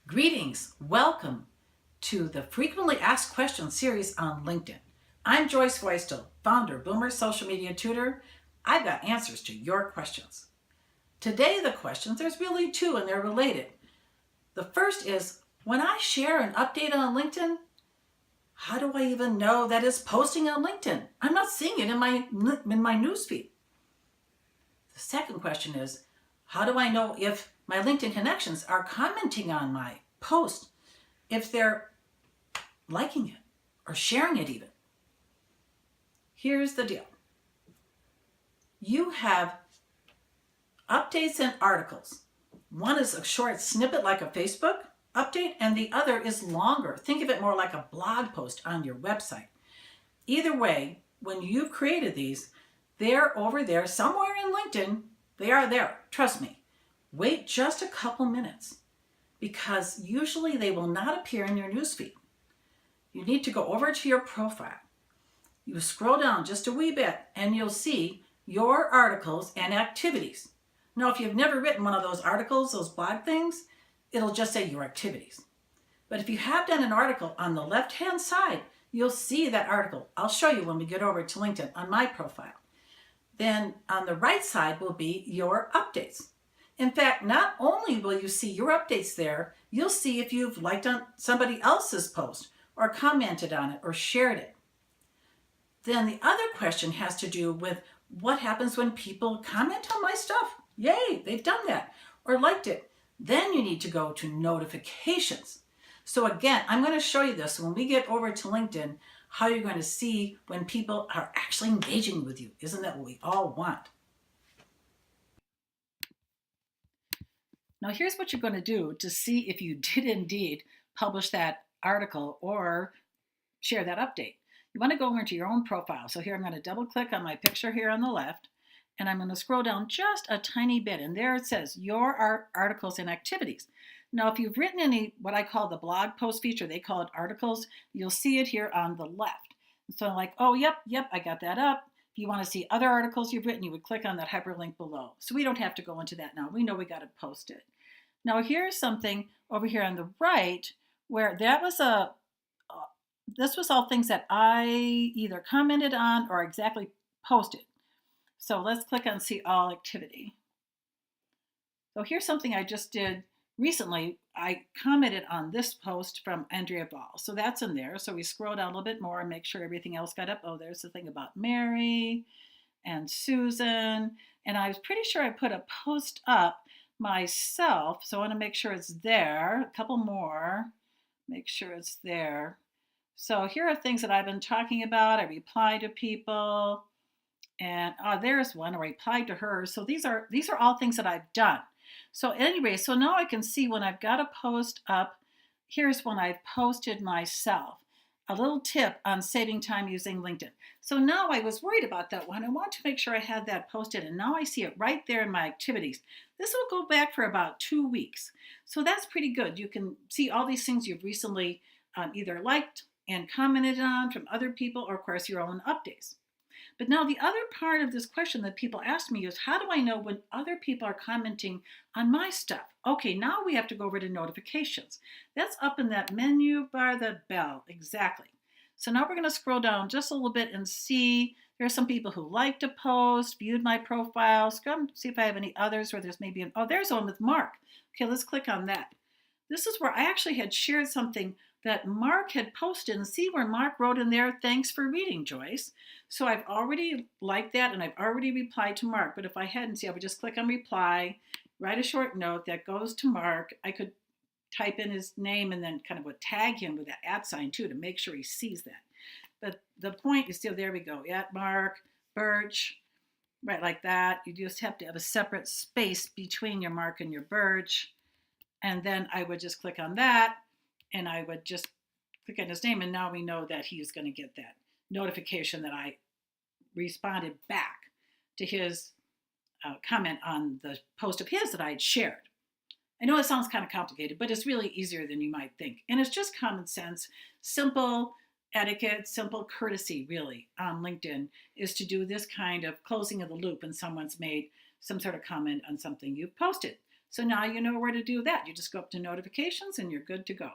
Greetings. Welcome to the Frequently Asked Questions series on LinkedIn. I'm Joyce Weistel, founder, Boomer Social Media Tutor. I've got answers to your questions. Today, the questions, there's really two and they're related. The first is, when I share an update on LinkedIn, how do I even know that it's posting on LinkedIn? I'm not seeing it in my newsfeed. The second question is, how do I know if my LinkedIn connections are commenting on my post, if they're liking it or sharing it even? Here's the deal. You have updates and articles. One is a short snippet like a Facebook update, and the other is longer. Think of it more like a blog post on your website. Either way, when you've created these, they're over there somewhere in LinkedIn. They are there. Trust me. Wait just a couple minutes because usually they will not appear in your newsfeed. You need to go over to your profile. You scroll down just a wee bit and you'll see your articles and activities. Now, if you've never written one of those articles, those blog things, it'll just say your activities. But if you have done an article on the left-hand side, you'll see that article. I'll show you when we get over to LinkedIn on my profile. Then on the right side will be your updates. In fact, not only will you see your updates there, you'll see if you've liked on somebody else's post or commented on it or shared it. Then the other question has to do with what happens when people comment on my stuff. Yay, they've done that or liked it. Then you need to go to notifications. So again, I'm going to show you this when we get over to LinkedIn, how you're going to see when people are actually engaging with you. Isn't that what we all want? Now here's what you're going to do to see if you did indeed publish that article or share that update. You want to go over to your own profile. So here I'm going to double click on my picture here on the left, and I'm going to scroll down just a tiny bit, and there it says your articles and activities. Now, if you've written any what I call the blog post feature, they call it articles, you'll see it here on the left. So I'm like, oh, yep, I got that up. If you want to see other articles you've written, you would click on that hyperlink below. So we don't have to go into that now. We know we got to post it. Now here's something over here on the right where that was this was all things that I either commented on or exactly posted. So let's click on see all activity. So here's something I just did recently. I commented on this post from Andrea Ball. So that's in there. So we scroll down a little bit more and make sure everything else got up. Oh, there's the thing about Mary and Susan. And I was pretty sure I put a post up myself. So I want to make sure it's there. A couple more. Make sure it's there. So here are things that I've been talking about. I reply to people. And there's one. I replied to her. So these are all things that I've done. So anyway, so now I can see when I've got a post up. Here's when I've posted myself. A little tip on saving time using LinkedIn. So now I was worried about that one. I want to make sure I had that posted, and now I see it right there in my activities. This will go back for about 2 weeks. So that's pretty good. You can see all these things you've recently either liked and commented on from other people, or of course your own updates. But now the other part of this question that people ask me is, how do I know when other people are commenting on my stuff? Okay, now we have to go over to notifications. That's up in that menu bar, the bell, exactly. So now we're going to scroll down just a little bit and see there are some people who liked a post, viewed my profile, see if I have any others where there's maybe there's one with Mark. Okay, let's click on that. This is where I actually had shared something that Mark had posted, and see where Mark wrote in there, thanks for reading, Joyce. So I've already liked that and I've already replied to Mark. But if I hadn't, see, I would just click on reply, write a short note that goes to Mark. I could type in his name and then kind of would tag him with that @ sign too to make sure he sees that. But the point is still, there we go, at Mark Birch, right, like that. You just have to have a separate space between your Mark and your Birch. And then I would just click on that, and I would just click on his name, and now we know that he's going to get that notification that I responded back to his comment on the post of his that I had shared. I know it sounds kind of complicated, but it's really easier than you might think. And it's just common sense, simple etiquette, simple courtesy, really, on LinkedIn, is to do this kind of closing of the loop when someone's made some sort of comment on something you've posted. So now you know where to do that. You just go up to notifications and you're good to go.